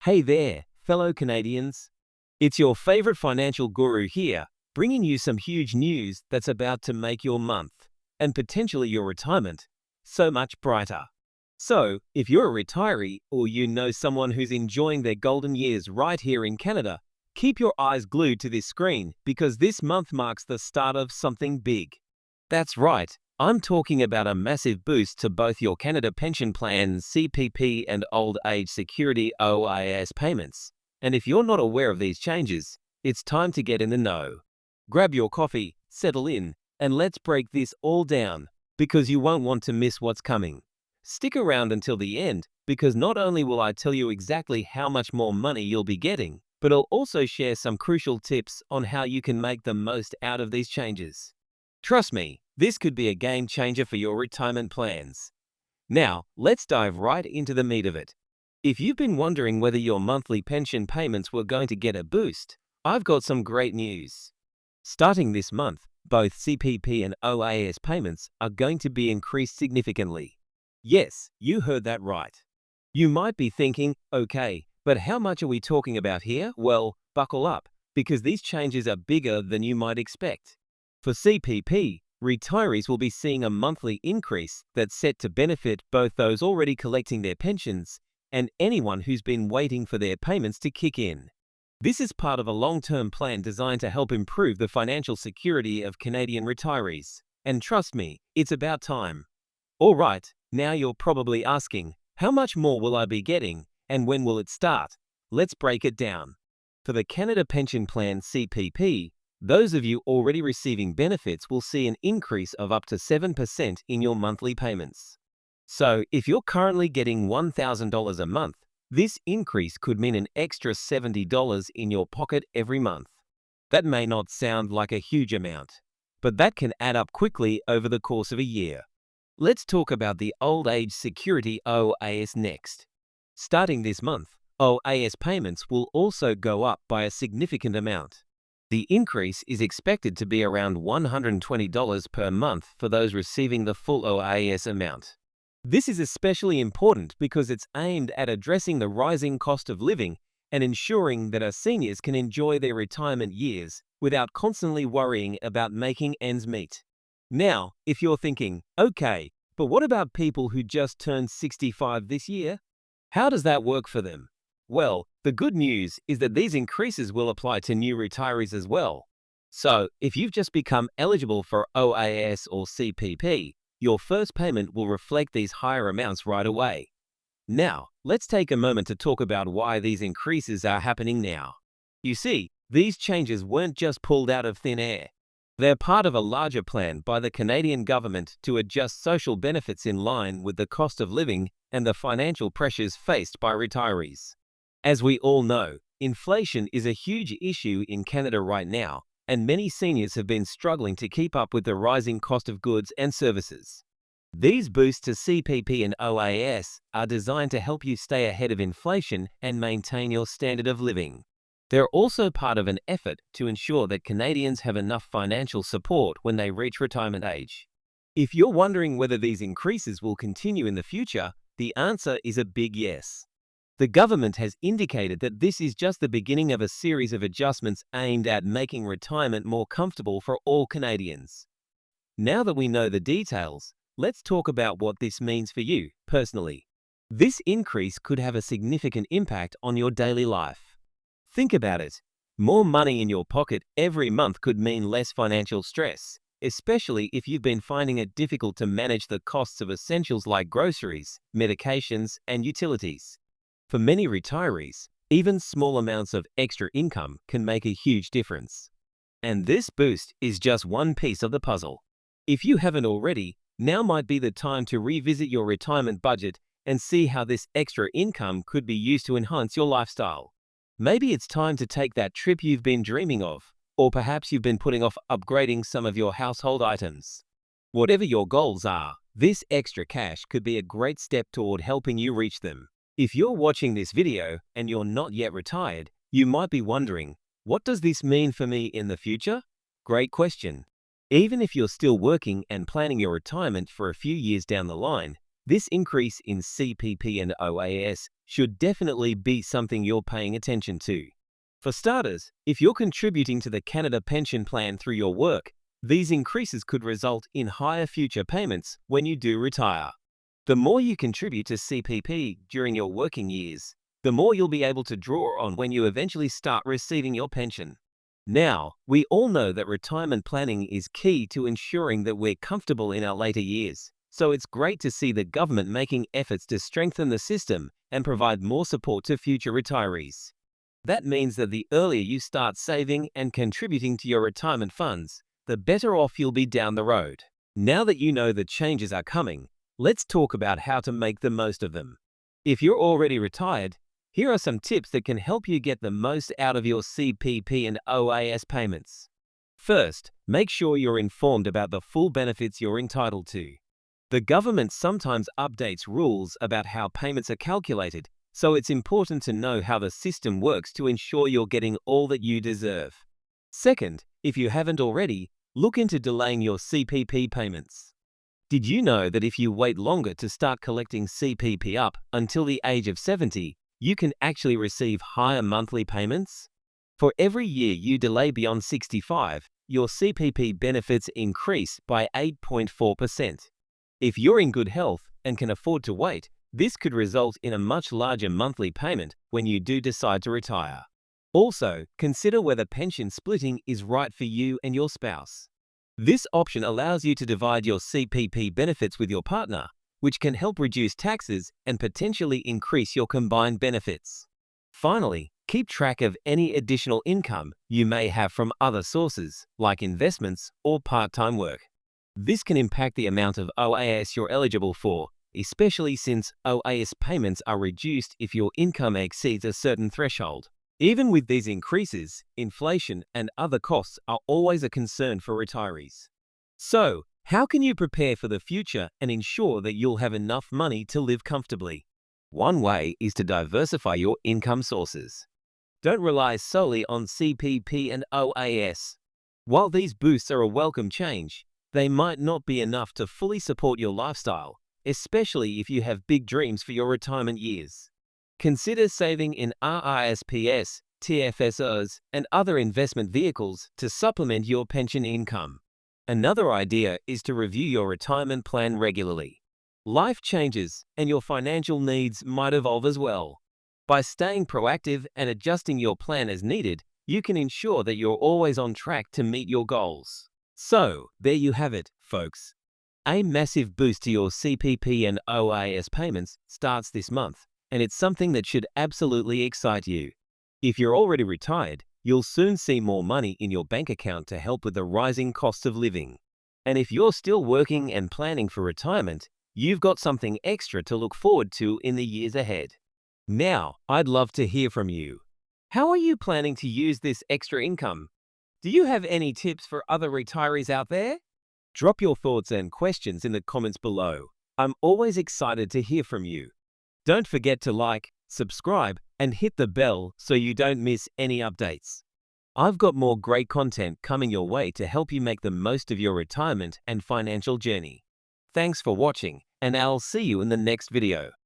Hey there, fellow Canadians. It's your favorite financial guru here, bringing you some huge news that's about to make your month, and potentially your retirement, so much brighter. So, if you're a retiree or you know someone who's enjoying their golden years right here in Canada, keep your eyes glued to this screen because this month marks the start of something big. That's right, I'm talking about a massive boost to both your Canada Pension Plan CPP and Old Age Security OAS payments. And if you're not aware of these changes, it's time to get in the know. Grab your coffee, settle in, and let's break this all down, because you won't want to miss what's coming. Stick around until the end, because not only will I tell you exactly how much more money you'll be getting, but I'll also share some crucial tips on how you can make the most out of these changes. Trust me, this could be a game changer for your retirement plans. Now, let's dive right into the meat of it. If you've been wondering whether your monthly pension payments were going to get a boost, I've got some great news. Starting this month, both CPP and OAS payments are going to be increased significantly. Yes, you heard that right. You might be thinking, okay, but how much are we talking about here? Well, buckle up, because these changes are bigger than you might expect. For CPP, retirees will be seeing a monthly increase that's set to benefit both those already collecting their pensions and anyone who's been waiting for their payments to kick in. This is part of a long-term plan designed to help improve the financial security of Canadian retirees. And trust me, it's about time. All right, now you're probably asking, how much more will I be getting and when will it start? Let's break it down. For the Canada Pension Plan CPP, those of you already receiving benefits will see an increase of up to 7% in your monthly payments. So, if you're currently getting $1,000 a month, this increase could mean an extra $70 in your pocket every month. That may not sound like a huge amount, but that can add up quickly over the course of a year. Let's talk about the Old Age Security OAS next. Starting this month, OAS payments will also go up by a significant amount. The increase is expected to be around $120 per month for those receiving the full OAS amount. This is especially important because it's aimed at addressing the rising cost of living and ensuring that our seniors can enjoy their retirement years without constantly worrying about making ends meet. Now, if you're thinking, okay, but what about people who just turned 65 this year? How does that work for them? Well, the good news is that these increases will apply to new retirees as well. So, if you've just become eligible for OAS or CPP, your first payment will reflect these higher amounts right away. Now, let's take a moment to talk about why these increases are happening now. You see, these changes weren't just pulled out of thin air. They're part of a larger plan by the Canadian government to adjust social benefits in line with the cost of living and the financial pressures faced by retirees. As we all know, inflation is a huge issue in Canada right now, and many seniors have been struggling to keep up with the rising cost of goods and services. These boosts to CPP and OAS are designed to help you stay ahead of inflation and maintain your standard of living. They're also part of an effort to ensure that Canadians have enough financial support when they reach retirement age. If you're wondering whether these increases will continue in the future, the answer is a big yes. The government has indicated that this is just the beginning of a series of adjustments aimed at making retirement more comfortable for all Canadians. Now that we know the details, let's talk about what this means for you, personally. This increase could have a significant impact on your daily life. Think about it. More money in your pocket every month could mean less financial stress, especially if you've been finding it difficult to manage the costs of essentials like groceries, medications, and utilities. For many retirees, even small amounts of extra income can make a huge difference. And this boost is just one piece of the puzzle. If you haven't already, now might be the time to revisit your retirement budget and see how this extra income could be used to enhance your lifestyle. Maybe it's time to take that trip you've been dreaming of, or perhaps you've been putting off upgrading some of your household items. Whatever your goals are, this extra cash could be a great step toward helping you reach them. If you're watching this video and you're not yet retired, you might be wondering, what does this mean for me in the future? Great question. Even if you're still working and planning your retirement for a few years down the line, this increase in CPP and OAS should definitely be something you're paying attention to. For starters, if you're contributing to the Canada Pension Plan through your work, these increases could result in higher future payments when you do retire. The more you contribute to CPP during your working years, the more you'll be able to draw on when you eventually start receiving your pension. Now, we all know that retirement planning is key to ensuring that we're comfortable in our later years, so it's great to see the government making efforts to strengthen the system and provide more support to future retirees. That means that the earlier you start saving and contributing to your retirement funds, the better off you'll be down the road. Now that you know the changes are coming, let's talk about how to make the most of them. If you're already retired, here are some tips that can help you get the most out of your CPP and OAS payments. First, make sure you're informed about the full benefits you're entitled to. The government sometimes updates rules about how payments are calculated, so it's important to know how the system works to ensure you're getting all that you deserve. Second, if you haven't already, look into delaying your CPP payments. Did you know that if you wait longer to start collecting CPP up until the age of 70, you can actually receive higher monthly payments? For every year you delay beyond 65, your CPP benefits increase by 8.4%. If you're in good health and can afford to wait, this could result in a much larger monthly payment when you do decide to retire. Also, consider whether pension splitting is right for you and your spouse. This option allows you to divide your CPP benefits with your partner, which can help reduce taxes and potentially increase your combined benefits. Finally, keep track of any additional income you may have from other sources, like investments or part-time work. This can impact the amount of OAS you're eligible for, especially since OAS payments are reduced if your income exceeds a certain threshold. Even with these increases, inflation and other costs are always a concern for retirees. So, how can you prepare for the future and ensure that you'll have enough money to live comfortably? One way is to diversify your income sources. Don't rely solely on CPP and OAS. While these boosts are a welcome change, they might not be enough to fully support your lifestyle, especially if you have big dreams for your retirement years. Consider saving in RRSPs, TFSOs, and other investment vehicles to supplement your pension income. Another idea is to review your retirement plan regularly. Life changes, and your financial needs might evolve as well. By staying proactive and adjusting your plan as needed, you can ensure that you're always on track to meet your goals. So, there you have it, folks. A massive boost to your CPP and OAS payments starts this month, and it's something that should absolutely excite you. If you're already retired, you'll soon see more money in your bank account to help with the rising cost of living. And if you're still working and planning for retirement, you've got something extra to look forward to in the years ahead. Now, I'd love to hear from you. How are you planning to use this extra income? Do you have any tips for other retirees out there? Drop your thoughts and questions in the comments below. I'm always excited to hear from you. Don't forget to like, subscribe, and hit the bell so you don't miss any updates. I've got more great content coming your way to help you make the most of your retirement and financial journey. Thanks for watching, and I'll see you in the next video.